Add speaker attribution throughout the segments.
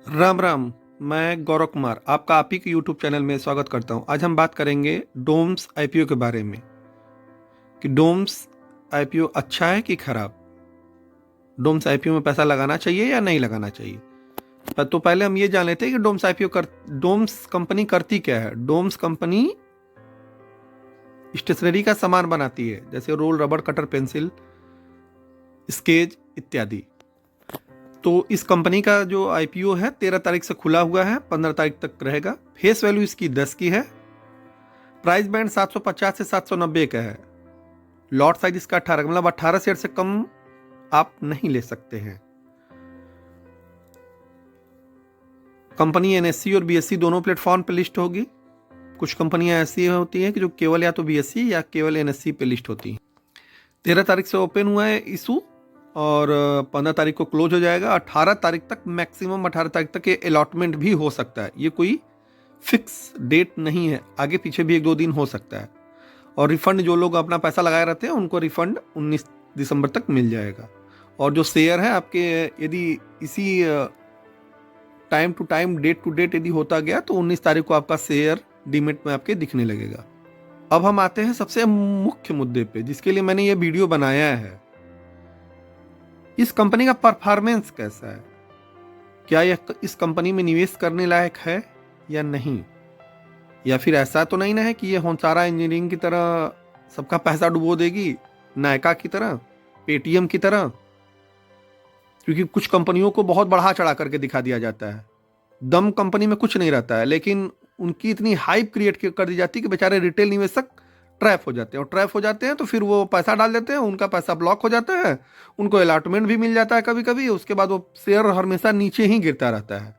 Speaker 1: राम राम। मैं गौरव कुमार आपका आप ही के यूट्यूब चैनल में स्वागत करता हूं। आज हम बात करेंगे डोम्स आईपीओ के बारे में कि डोम्स आईपीओ अच्छा है कि खराब। डोम्स आईपीओ में पैसा लगाना चाहिए या नहीं लगाना चाहिए। तो पहले हम ये जान लेते हैं कि डोम्स कंपनी करती क्या है। डोम्स कंपनी स्टेशनरी का सामान बनाती है, जैसे रोल, रबड़, कटर, पेंसिल, स्केच इत्यादि। तो इस कंपनी का जो आईपीओ है 13 तारीख से खुला हुआ है, 15 तारीख तक रहेगा। फेस वैल्यू इसकी 10 की है। प्राइस बैंड 750 से 790 का है। लॉट साइज इसका 18, मतलब 18 शेयर से कम आप नहीं ले सकते हैं। कंपनी एनएससी और बीएससी दोनों प्लेटफॉर्म पे लिस्ट होगी। कुछ कंपनियां ऐसी होती हैं कि जो केवल या तो बीएससी या केवल एनएससी पे लिस्ट होती हैं। 13 तारीख से ओपन हुआ है इशू और 15 तारीख को क्लोज हो जाएगा। 18 तारीख तक, मैक्सिमम 18 तारीख तक ये अलॉटमेंट भी हो सकता है। ये कोई फिक्स डेट नहीं है, आगे पीछे भी 1-2 दिन हो सकता है। और रिफंड जो लोग अपना पैसा लगाए रहते हैं उनको रिफंड 19 दिसंबर तक मिल जाएगा। और जो शेयर है आपके, यदि इसी time to time, date to date यदि होता गया तो 19 तारीख को आपका शेयर डीमेट में आपके दिखने लगेगा। अब हम आते हैं सबसे मुख्य मुद्दे पे, जिसके लिए मैंने ये वीडियो बनाया है। इस कंपनी का परफॉर्मेंस कैसा है, क्या यह इस कंपनी में निवेश करने लायक है या नहीं। या फिर ऐसा तो नहीं ना है कि ये होनसारा इंजीनियरिंग की तरह सबका पैसा डुबो देगी, नायका की तरह, पेटीएम की तरह। क्योंकि कुछ कंपनियों को बहुत बढ़ा चढ़ा करके दिखा दिया जाता है। दम कंपनी में कुछ नहीं रहता है, लेकिन उनकी इतनी हाइप क्रिएट कर दी जाती है कि बेचारे रिटेल निवेशक ट्रैप हो जाते हैं। और ट्रैप हो जाते हैं तो फिर वो पैसा डाल देते हैं, उनका पैसा ब्लॉक हो जाता है, उनको अलॉटमेंट भी मिल जाता है कभी कभी। उसके बाद वो शेयर हमेशा नीचे ही गिरता रहता है।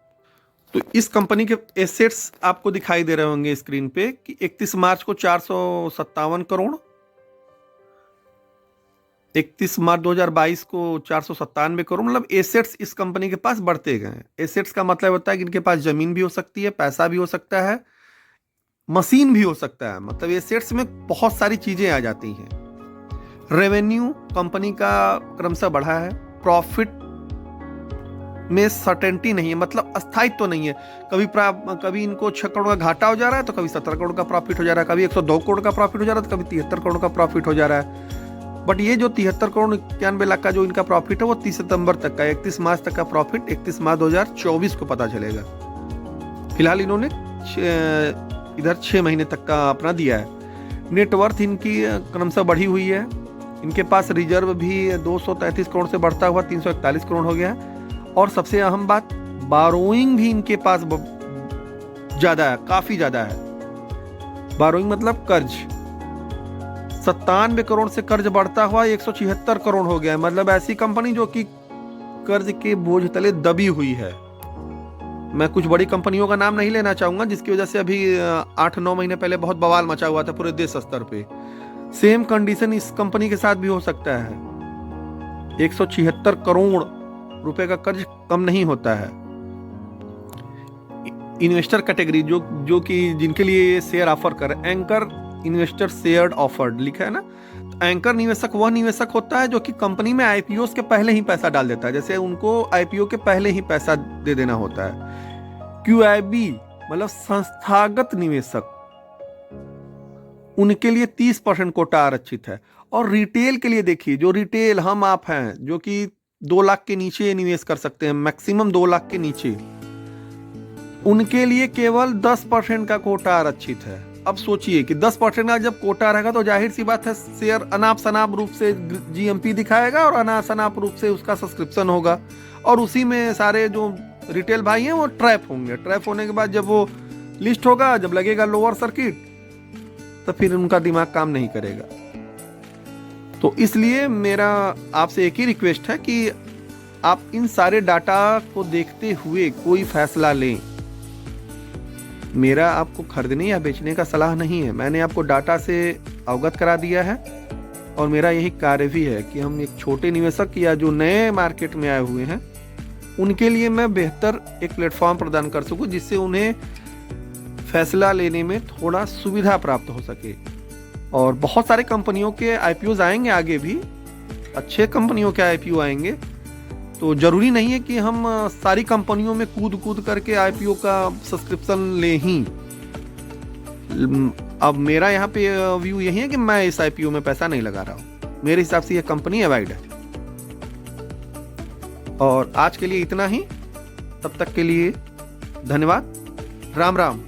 Speaker 1: तो इस कंपनी के एसेट्स आपको दिखाई दे रहे होंगे स्क्रीन पे कि 31 मार्च को 457 करोड़, 31 मार्च 2022 को 497 करोड़। मतलब एसेट्स इस कंपनी के पास बढ़ते गए। एसेट्स का मतलब होता है कि इनके पास जमीन भी हो सकती है, पैसा भी हो सकता है, मशीन भी हो सकता है। मतलब एसेट्स में बहुत सारी चीजें आ जाती हैं। रेवेन्यू कंपनी का क्रमशः बढ़ा है। प्रॉफिट में सर्टेनिटी नहीं है, मतलब अस्थायित्व तो नहीं है। कभी इनको 6 करोड़ का घाटा हो जा रहा है तो कभी 17 करोड़ का प्रॉफिट हो जा रहा है, कभी 102 करोड़ का प्रॉफिट हो जा रहा है तो कभी 73 करोड़ का प्रॉफिट हो जा रहा है। बट ये जो 73 करोड़ 91 लाख का जो इनका प्रॉफिट है वो 30 सितंबर तक का, 31 मार्च तक का प्रॉफिट 31 मार्च 2024 को पता चलेगा। फिलहाल इन्होंने इधर 6 महीने तक का अपना दिया है। नेटवर्थ इनकी क्रमशः बढ़ी हुई है। इनके पास रिजर्व भी 233 करोड़ से बढ़ता हुआ 341 करोड़ हो गया है। और सबसे अहम बात, बारोइंग भी इनके पास ज्यादा है, काफी ज्यादा है। बारोइंग मतलब कर्ज, 97 करोड़ से कर्ज बढ़ता हुआ 176 करोड़ हो गया है। मतलब ऐसी कंपनी जो कि कर्ज के बोझ तले दबी हुई है। मैं कुछ बड़ी कंपनियों का नाम नहीं लेना चाहूंगा, जिसकी वजह से अभी 8-9 महीने पहले बहुत बवाल मचा हुआ था पूरे देश स्तर पे। सेम कंडीशन इस कंपनी के साथ भी हो सकता है। 176 करोड़ रुपए का कर्ज कम नहीं होता है। इन्वेस्टर कैटेगरी जो कि जिनके लिए ये शेयर ऑफर कर, एंकर इन्वेस्टर शेयर ऑफर्ड लिखा है ना। तो एंकर निवेशक वह निवेशक होता है जो कि कंपनी में आईपीओ के पहले ही पैसा डाल देता है। जैसे उनको आईपीओ के पहले ही पैसा दे देना होता है। क्यूआईबी मतलब संस्थागत निवेशक, उनके लिए 30% कोटा आरक्षित है। और रिटेल के लिए देखिए, जो रिटेल हम आप हैं, जो कि 2 लाख के नीचे निवेश कर सकते हैं, मैक्सिमम 2 लाख के नीचे, उनके लिए केवल 10% का कोटा आरक्षित है। अब सोचिए कि 10% का जब कोटा रहेगा तो जाहिर सी बात है शेयर अनाप शनाप रूप से जीएमपी दिखाएगा और अनाप शनाप रूप से उसका सब्सक्रिप्शन होगा। और उसी में सारे जो रिटेल भाई हैं वो ट्रैप होंगे। ट्रैप होने के बाद जब वो लिस्ट होगा, जब लगेगा लोअर सर्किट, तो फिर उनका दिमाग काम नहीं करेगा। तो इसलिए मेरा आपसे एक ही रिक्वेस्ट है कि आप इन सारे डाटा को देखते हुए कोई फैसला लें। मेरा आपको खरीदने या बेचने का सलाह नहीं है। मैंने आपको डाटा से अवगत करा दिया है और मेरा यही कार्य भी है कि हम एक छोटे निवेशक या जो नए मार्केट में आए हुए हैं उनके लिए मैं बेहतर एक प्लेटफॉर्म प्रदान कर सकूं, जिससे उन्हें फैसला लेने में थोड़ा सुविधा प्राप्त हो सके। और बहुत सारे कंपनियों के आईपीओ आएंगे, आगे भी अच्छे कंपनियों के आईपीओ आएंगे। तो ज़रूरी नहीं है कि हम सारी कंपनियों में कूद कूद करके आईपीओ का सब्सक्रिप्शन लें ही। अब मेरा यहाँ पे व्यू यही है कि मैं इस आईपीओ में पैसा नहीं लगा रहा हूँ। मेरे हिसाब से यह कंपनी अवॉइड है। और आज के लिए इतना ही। तब तक के लिए धन्यवाद। राम राम।